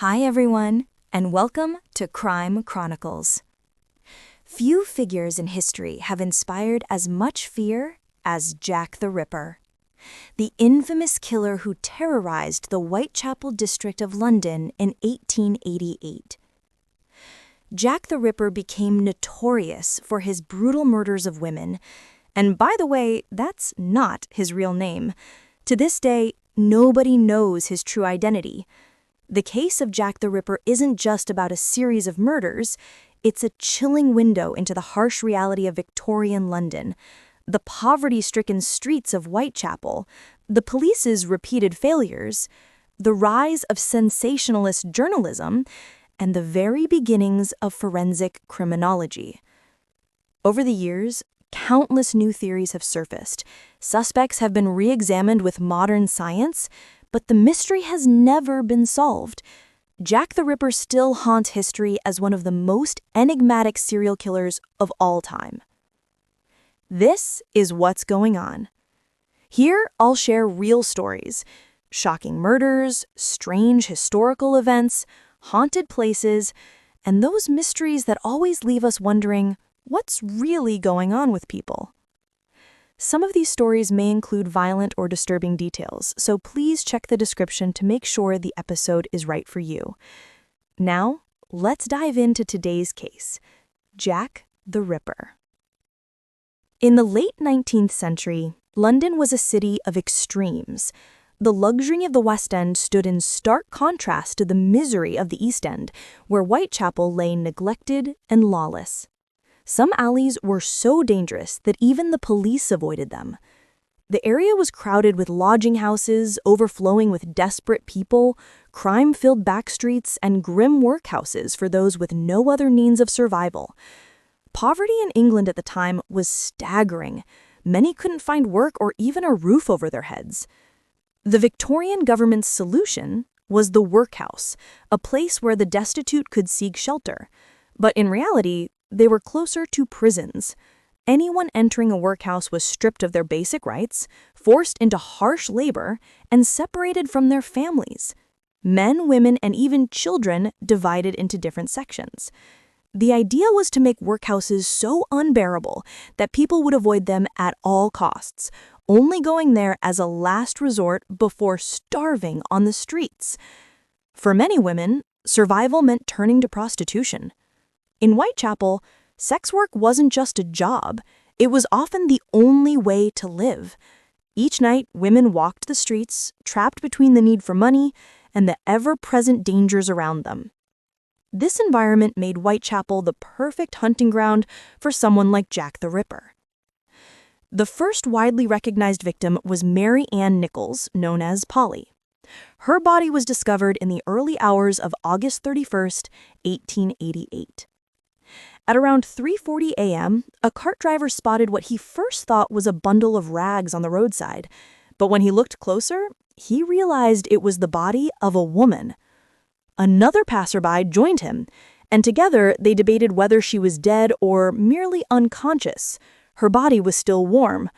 Hi everyone, and welcome to Crime Chronicles. Few figures in history have inspired as much fear as Jack the Ripper, the infamous killer who terrorized the Whitechapel district of London in 1888. Jack the Ripper became notorious for his brutal murders of women, and by the way, that's not his real name. To this day, nobody knows his true identity. The case of Jack the Ripper isn't just about a series of murders, it's a chilling window into the harsh reality of Victorian London, the poverty-stricken streets of Whitechapel, the police's repeated failures, the rise of sensationalist journalism, and the very beginnings of forensic criminology. Over the years, countless new theories have surfaced. Suspects have been re-examined with modern science, but the mystery has never been solved. Jack the Ripper still haunts history as one of the most enigmatic serial killers of all time. This is what's going on. Here, I'll share real stories, shocking murders, strange historical events, haunted places, and those mysteries that always leave us wondering, what's really going on with people? Some of these stories may include violent or disturbing details, so please check the description to make sure the episode is right for you. Now, let's dive into today's case, Jack the Ripper. In the late 19th century, London was a city of extremes. The luxury of the West End stood in stark contrast to the misery of the East End, where Whitechapel lay neglected and lawless. Some alleys were so dangerous that even the police avoided them. The area was crowded with lodging houses, overflowing with desperate people, crime-filled backstreets, and grim workhouses for those with no other means of survival. Poverty in England at the time was staggering. Many couldn't find work or even a roof over their heads. The Victorian government's solution was the workhouse, a place where the destitute could seek shelter. But in reality, they were closer to prisons. Anyone entering a workhouse was stripped of their basic rights, forced into harsh labor, and separated from their families. Men, women, and even children divided into different sections. The idea was to make workhouses so unbearable that people would avoid them at all costs, only going there as a last resort before starving on the streets. For many women, survival meant turning to prostitution. In Whitechapel, sex work wasn't just a job, it was often the only way to live. Each night, women walked the streets, trapped between the need for money and the ever-present dangers around them. This environment made Whitechapel the perfect hunting ground for someone like Jack the Ripper. The first widely recognized victim was Mary Ann Nichols, known as Polly. Her body was discovered in the early hours of August 31st, 1888. At around 3:40 a.m., a cart driver spotted what he first thought was a bundle of rags on the roadside, but when he looked closer, he realized it was the body of a woman. Another passerby joined him, and together they debated whether she was dead or merely unconscious. Her body was still warm.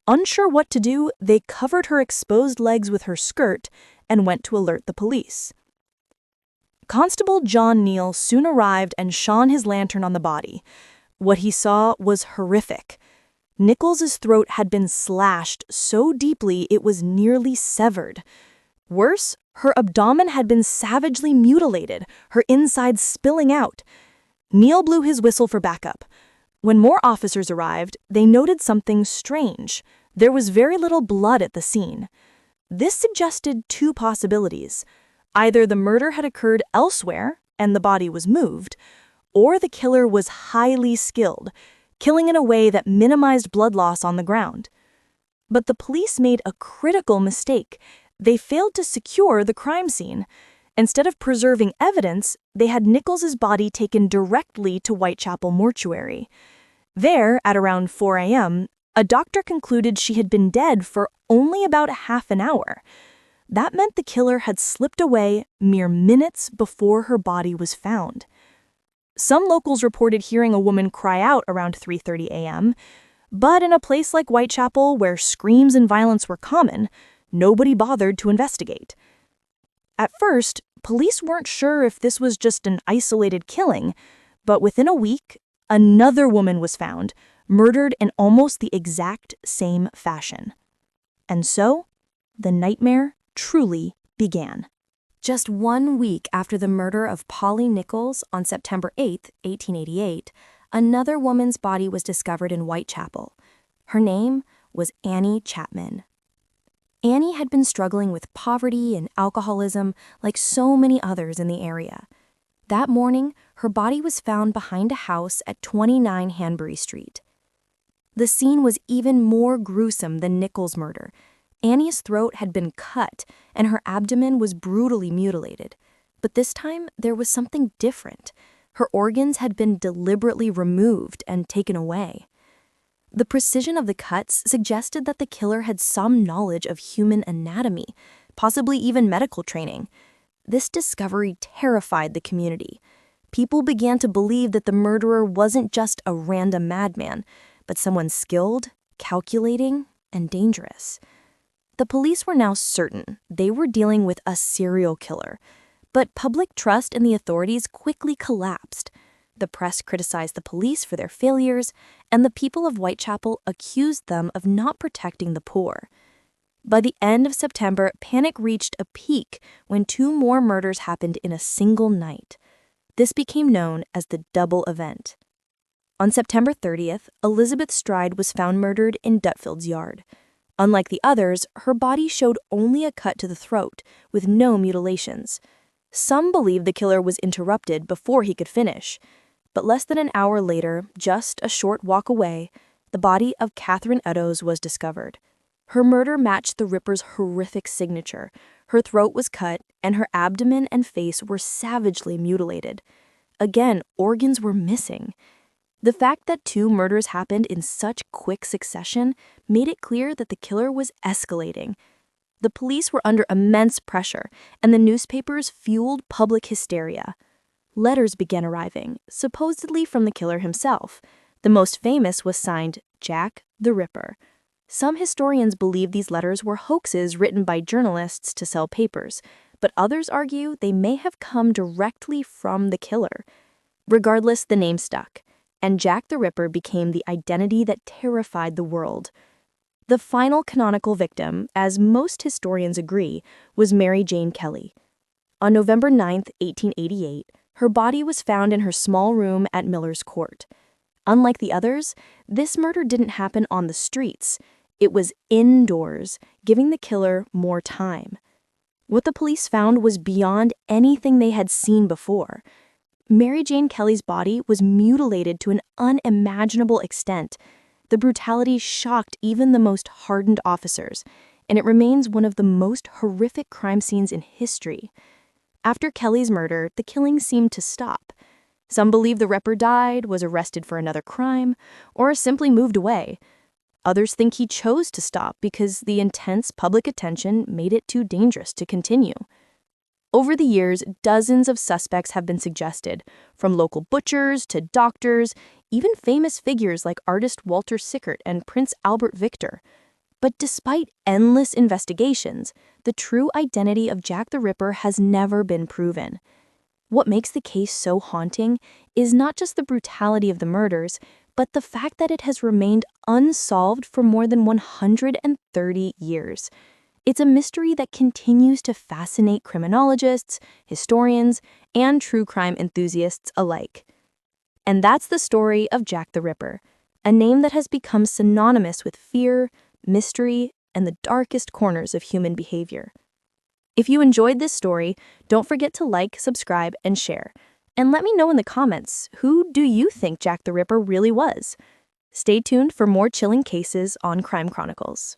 Unsure what to do, they covered her exposed legs with her skirt and went to alert the police. Constable John Neal soon arrived and shone his lantern on the body. What he saw was horrific. Nichols's throat had been slashed so deeply it was nearly severed. Worse, her abdomen had been savagely mutilated, her insides spilling out. Neal blew his whistle for backup. When more officers arrived, they noted something strange. There was very little blood at the scene. This suggested two possibilities. Either the murder had occurred elsewhere and the body was moved, or the killer was highly skilled, killing in a way that minimized blood loss on the ground. But the police made a critical mistake. They failed to secure the crime scene. Instead of preserving evidence, they had Nichols's body taken directly to Whitechapel mortuary. There, at around 4 a.m., a doctor concluded she had been dead for only about half an hour. That meant the killer had slipped away mere minutes before her body was found. Some locals reported hearing a woman cry out around 3:30 a.m., but in a place like Whitechapel, where screams and violence were common, nobody bothered to investigate. At first, Police weren't sure if this was just an isolated killing, but within a week, another woman was found, murdered in almost the exact same fashion. And so, the nightmare truly began. Just 1 week after the murder of Polly Nichols on September 8, 1888, another woman's body was discovered in Whitechapel. Her name was Annie Chapman. Annie had been struggling with poverty and alcoholism like so many others in the area. That morning, her body was found behind a house at 29 Hanbury Street. The scene was even more gruesome than Nichols' murder. Annie's throat had been cut and her abdomen was brutally mutilated. But this time, there was something different. Her organs had been deliberately removed and taken away. The precision of the cuts suggested that the killer had some knowledge of human anatomy, possibly even medical training. This discovery terrified the community. People began to believe that the murderer wasn't just a random madman, but someone skilled, calculating, and dangerous. The police were now certain they were dealing with a serial killer, but public trust in the authorities quickly collapsed. The press criticized the police for their failures, and the people of Whitechapel accused them of not protecting the poor. By the end of September, panic reached a peak when 2 more murders happened in a single night. This became known as the double event. On September 30th, Elizabeth Stride was found murdered in Dutfield's yard. Unlike the others, her body showed only a cut to the throat, with no mutilations. Some believe the killer was interrupted before he could finish. But less than an hour later, just a short walk away, the body of Catherine Eddowes was discovered. Her murder matched the Ripper's horrific signature. Her throat was cut, and her abdomen and face were savagely mutilated. Again, organs were missing. The fact that 2 murders happened in such quick succession made it clear that the killer was escalating. The police were under immense pressure, and the newspapers fueled public hysteria. Letters began arriving, supposedly from the killer himself. The most famous was signed Jack the Ripper. Some historians believe these letters were hoaxes written by journalists to sell papers, but others argue they may have come directly from the killer. Regardless, the name stuck, and Jack the Ripper became the identity that terrified the world. The final canonical victim, as most historians agree, was Mary Jane Kelly. On November 9, 1888, her body was found in her small room at Miller's Court. Unlike the others, this murder didn't happen on the streets. It was indoors, giving the killer more time. What the police found was beyond anything they had seen before. Mary Jane Kelly's body was mutilated to an unimaginable extent. The brutality shocked even the most hardened officers, and it remains one of the most horrific crime scenes in history. After Kelly's murder, the killing seemed to stop. Some believe the Ripper died, was arrested for another crime, or simply moved away. Others think he chose to stop because the intense public attention made it too dangerous to continue. Over the years, dozens of suspects have been suggested, from local butchers to doctors, even famous figures like artist Walter Sickert and Prince Albert Victor. But despite endless investigations, the true identity of Jack the Ripper has never been proven. What makes the case so haunting is not just the brutality of the murders, but the fact that it has remained unsolved for more than 130 years. It's a mystery that continues to fascinate criminologists, historians, and true crime enthusiasts alike. And that's the story of Jack the Ripper, a name that has become synonymous with fear, mystery, and the darkest corners of human behavior. If you enjoyed this story, don't forget to like, subscribe, and share. And let me know in the comments, who do you think Jack the Ripper really was? Stay tuned for more chilling cases on Crime Chronicles.